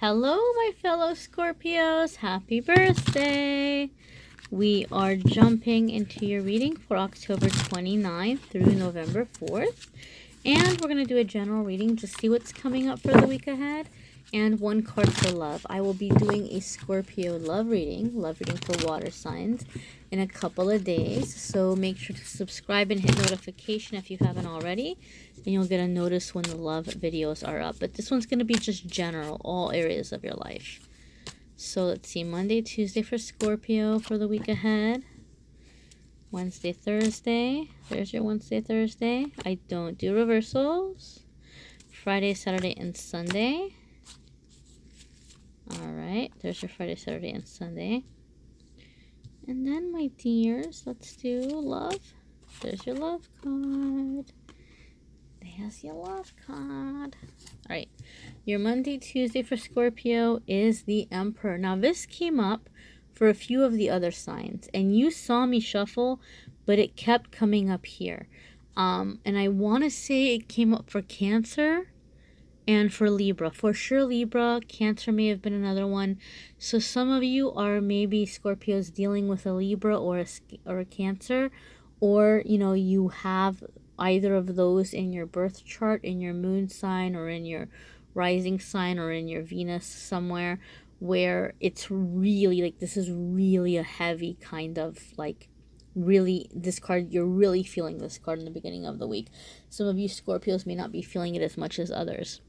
Hello, my fellow Scorpios. Happy birthday. We are jumping into your reading for October 29th through November 4th. And we're going to do a general reading, just see what's coming up for the week ahead. And one card for love. I will be doing a Scorpio love reading for water signs in a couple of days. So make sure to subscribe and hit notification if you haven't already. And you'll get a notice when the love videos are up. But this one's going to be just general, all areas of your life. So let's see, Monday, Tuesday for Scorpio for the week ahead. Wednesday, Thursday. There's your Wednesday, Thursday. I don't do reversals. Friday, Saturday, and Sunday. Alright, there's your Friday, Saturday, and Sunday. And then, my dears, let's do love. There's your love card. There's your love card. Alright, your Monday, Tuesday for Scorpio is the Emperor. Now, this came up for a few of the other signs, and you saw me shuffle, but it kept coming up here. And I want to say it came up for Cancer and for Libra. For sure Libra, Cancer may have been another one. So some of you are maybe Scorpios dealing with a Libra or a Cancer, or you have either of those in your birth chart, in your moon sign, or in your rising sign, or in your Venus somewhere, where it's really like, this is really a heavy kind of like, really, this card, you're really feeling this card in the beginning of the week. Some of you Scorpios may not be feeling it as much as others.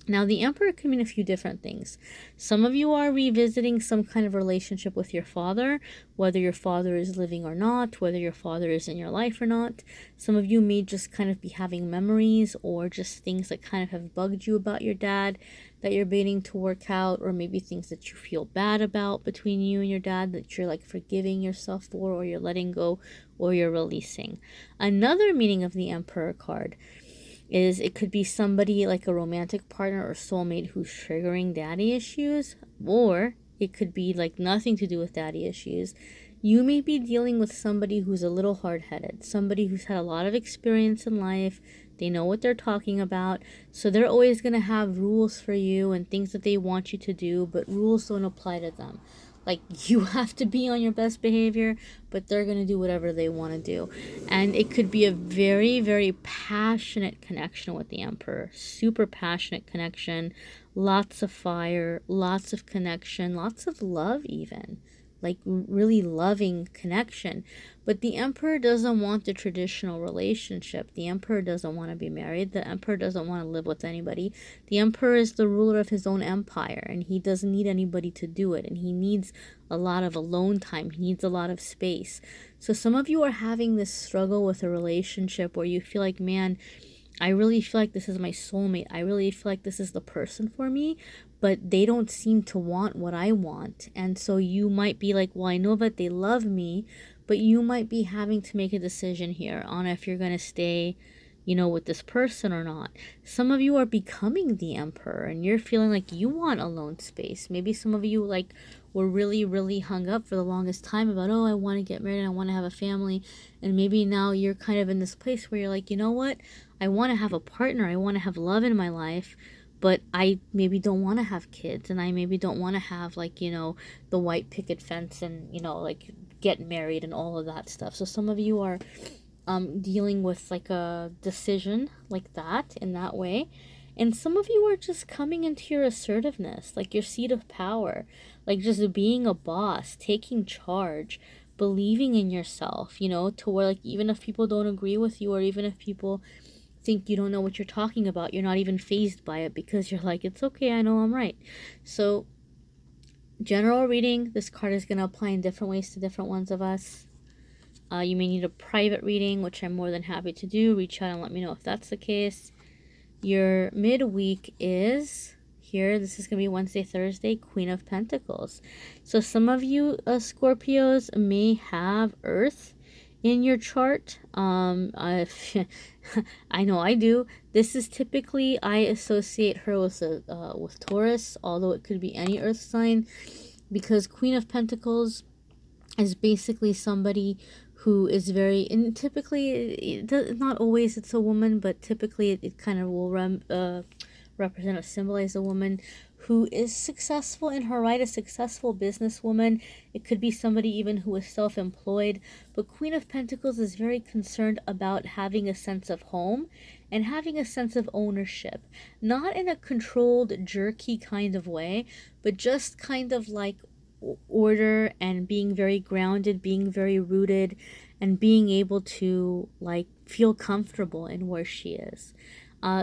Now, the Emperor could mean a few different things. Some of you are revisiting some kind of relationship with your father, whether your father is living or not, whether your father is in your life or not. Some of you may just kind of be having memories or just things that kind of have bugged you about your dad that you're waiting to work out, or maybe things that you feel bad about between you and your dad that you're like forgiving yourself for, or you're letting go, or you're releasing. Another meaning of the Emperor card is it could be somebody like a romantic partner or soulmate who's triggering daddy issues, or it could be like nothing to do with daddy issues. You may be dealing with somebody who's a little hard-headed, somebody who's had a lot of experience in life. They know what they're talking about, so they're always going to have rules for you and things that they want you to do, but rules don't apply to them. Like, you have to be on your best behavior, but they're going to do whatever they want to do. And it could be a very, very passionate connection with the Emperor. Super passionate connection. Lots of fire, lots of connection, lots of love even. Like, really loving connection. But the Emperor doesn't want the traditional relationship. The Emperor doesn't want to be married. The Emperor doesn't want to live with anybody. The Emperor is the ruler of his own empire, and he doesn't need anybody to do it. And he needs a lot of alone time. He needs a lot of space. So some of you are having this struggle with a relationship where you feel like, man, I really feel like this is my soulmate. I really feel like this is the person for me, but they don't seem to want what I want. And so you might be like, well, I know that they love me, but you might be having to make a decision here on if you're going to stay, with this person or not. Some of you are becoming the Emperor, and you're feeling like you want alone space. Maybe some of you like were really, really hung up for the longest time about, oh, I want to get married, I want to have a family. And maybe now you're kind of in this place where you're like, you know what? I want to have a partner. I want to have love in my life, but I maybe don't want to have kids, and I maybe don't want to have like, the white picket fence and, like get married and all of that stuff. So some of you are dealing with like a decision like that in that way. And some of you are just coming into your assertiveness, like your seat of power, like just being a boss, taking charge, believing in yourself, to where like even if people don't agree with you, or even if people think you don't know what you're talking about, you're not even fazed by it because you're like, it's okay, I know I'm right. So general reading, this card is going to apply in different ways to different ones of us. You may need a private reading, which I'm more than happy to do. Reach out and let me know if that's the case. Your midweek is here. This is going to be Wednesday, Thursday, Queen of Pentacles. So some of you Scorpios may have Earth in your chart. I know I do. This is typically, I associate her with Taurus, although it could be any Earth sign, because Queen of Pentacles is basically somebody who is very, and typically, not always it's a woman, but typically it kind of will represent or symbolize a woman who is successful in her right, a successful businesswoman. It could be somebody even who is self-employed. But Queen of Pentacles is very concerned about having a sense of home and having a sense of ownership. Not in a controlled, jerky kind of way, but just kind of like order and being very grounded, being very rooted, and being able to like feel comfortable in where she is.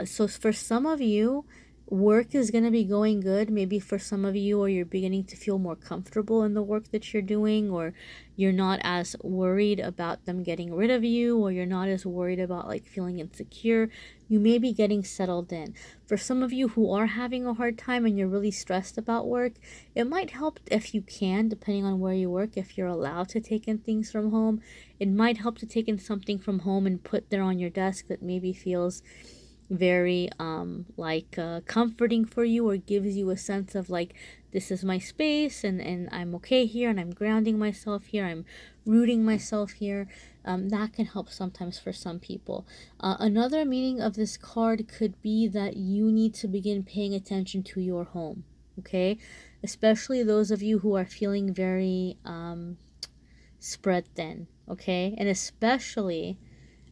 So for some of you, work is going to be going good. Maybe for some of you, or you're beginning to feel more comfortable in the work that you're doing, or you're not as worried about them getting rid of you, or you're not as worried about like feeling insecure. You may be getting settled in. For some of you who are having a hard time and you're really stressed about work, it might help if you can, depending on where you work, if you're allowed to take in things from home, it might help to take in something from home and put there on your desk that maybe feels very comforting for you, or gives you a sense of like, this is my space, and I'm okay here, and I'm grounding myself here, I'm rooting myself here. That can help sometimes for some people. Another meaning of this card could be that you need to begin paying attention to your home, okay? Especially those of you who are feeling very spread thin, okay? And especially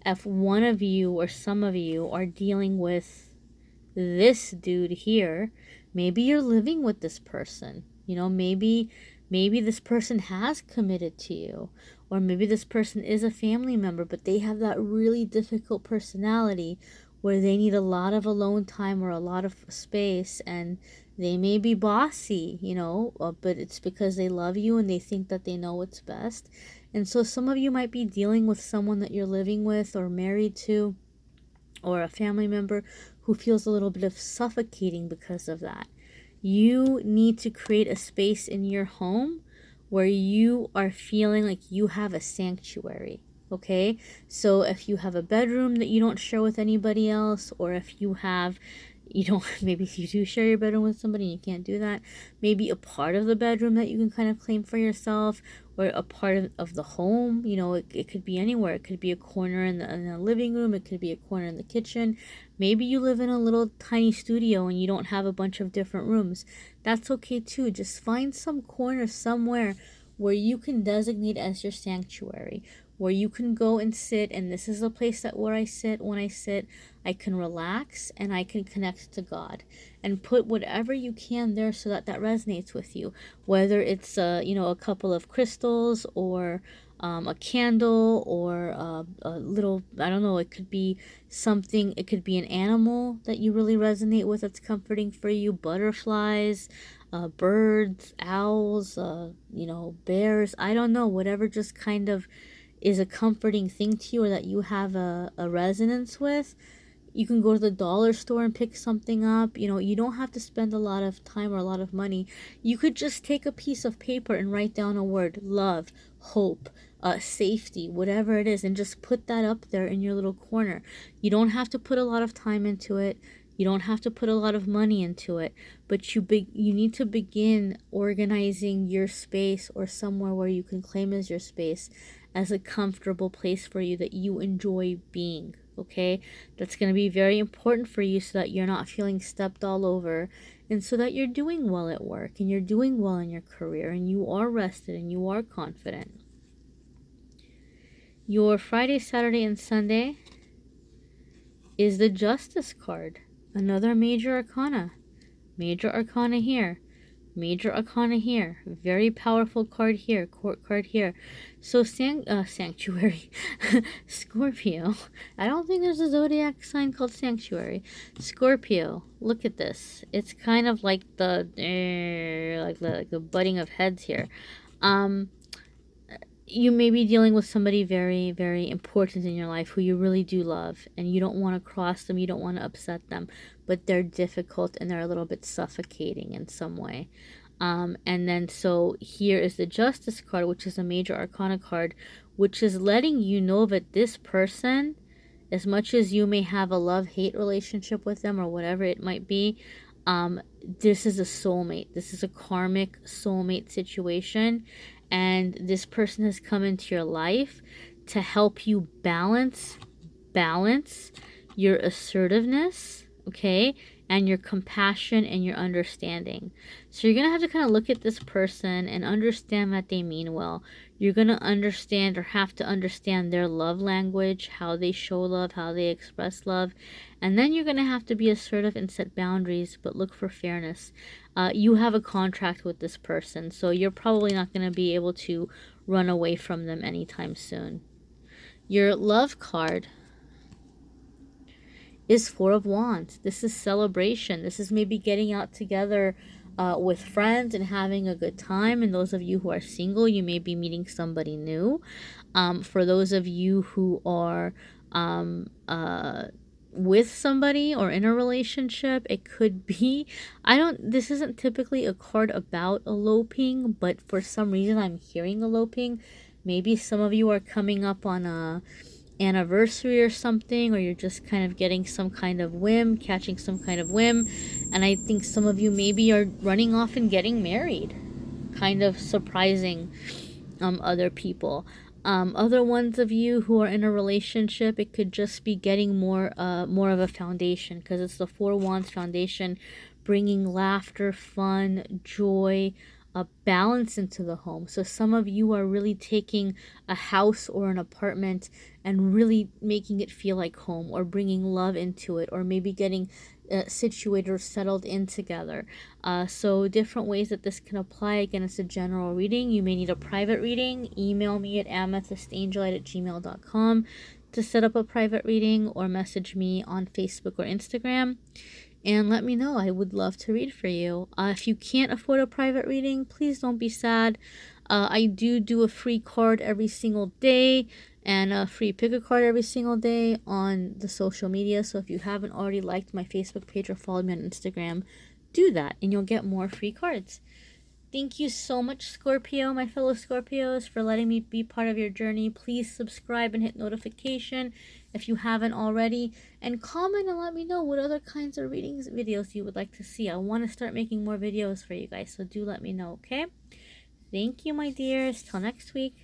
if one of you or some of you are dealing with this dude here, maybe you're living with this person. You know, maybe this person has committed to you, or maybe this person is a family member, but they have that really difficult personality where they need a lot of alone time or a lot of space, and they may be bossy, you know, but it's because they love you and they think that they know what's best. And so some of you might be dealing with someone that you're living with or married to, or a family member who feels a little bit of suffocating because of that. You need to create a space in your home where you are feeling like you have a sanctuary, okay? So if you have a bedroom that you don't share with anybody else, or if you have, you don't, maybe you do share your bedroom with somebody and you can't do that, maybe a part of the bedroom that you can kind of claim for yourself, or a part of the home, you know, it could be anywhere. It could be a corner in the living room, it could be a corner in the kitchen. Maybe you live in a little tiny studio and you don't have a bunch of different rooms. That's okay too. Just find some corner somewhere where you can designate as your sanctuary, where you can go and sit, and this is a place that where I sit. When I sit, I can relax and I can connect to God, and put whatever you can there so that that resonates with you, whether it's you know, a couple of crystals, or a candle, or a little, I don't know, it could be something, it could be an animal that you really resonate with that's comforting for you, butterflies, birds, owls, you know, bears, I don't know, whatever just kind of is a comforting thing to you, or that you have a resonance with. You can go to the dollar store and pick something up. You know, you don't have to spend a lot of time or a lot of money. You could just take a piece of paper and write down a word: love, hope, safety, whatever it is, and just put that up there in your little corner. You don't have to put a lot of time into it. You don't have to put a lot of money into it, but you need to begin organizing your space, or somewhere where you can claim as your space, as a comfortable place for you that you enjoy being, okay? That's going to be very important for you, so that you're not feeling stepped all over, and so that you're doing well at work, and you're doing well in your career, and you are rested, and you are confident. Your Friday, Saturday, and Sunday is the Justice card. Another major arcana. Major arcana here. Major arcana here. Very powerful card here. Court card here. So sanctuary. Scorpio. I don't think there's a zodiac sign called sanctuary. Scorpio. Look at this. It's kind of like the like the butting of heads here. You may be dealing with somebody very, very important in your life who you really do love, and you don't want to cross them, you don't want to upset them, but they're difficult and they're a little bit suffocating in some way. And then so here is the Justice card, which is a major arcana card, which is letting you know that this person, as much as you may have a love-hate relationship with them or whatever it might be, this is a soulmate. This is a karmic soulmate situation. And this person has come into your life to help you balance your assertiveness, okay, and your compassion and your understanding. So you're going to have to kind of look at this person and understand that they mean well. You're going to understand or have to understand their love language, how they show love, how they express love. And then you're going to have to be assertive and set boundaries, but look for fairness. You have a contract with this person, so you're probably not going to be able to run away from them anytime soon. Your love card is Four of Wands. This is celebration. This is maybe getting out together with friends and having a good time. And those of you who are single, you may be meeting somebody new. For those of you who are with somebody or in a relationship, it could be, this isn't typically a card about eloping, but for some reason I'm hearing eloping. Maybe some of you are coming up on a anniversary or something, or you're just kind of getting some kind of whim, catching some kind of whim, and I think some of you maybe are running off and getting married, kind of surprising other people. Other ones of you who are in a relationship, it could just be getting more of a foundation, because it's the Four Wands foundation, bringing laughter, fun, joy, a balance into the home. So some of you are really taking a house or an apartment and really making it feel like home, or bringing love into it, or maybe getting situated or settled in together. So different ways that this can apply. Again, it's a general reading. You may need a private reading. Email me at AmethystAngelLight@gmail.com to set up a private reading, or message me on Facebook or Instagram and let me know. I would love to read for you. If you can't afford a private reading, please don't be sad. I do a free card every single day and a free pick a card every single day on the social media. So if you haven't already liked my Facebook page or followed me on Instagram, do that and you'll get more free cards. Thank you so much, Scorpio, my fellow Scorpios, for letting me be part of your journey. Please subscribe and hit notification if you haven't already. And comment and let me know what other kinds of readings videos you would like to see. I want to start making more videos for you guys, so do let me know, okay? Thank you, my dears. Till next week.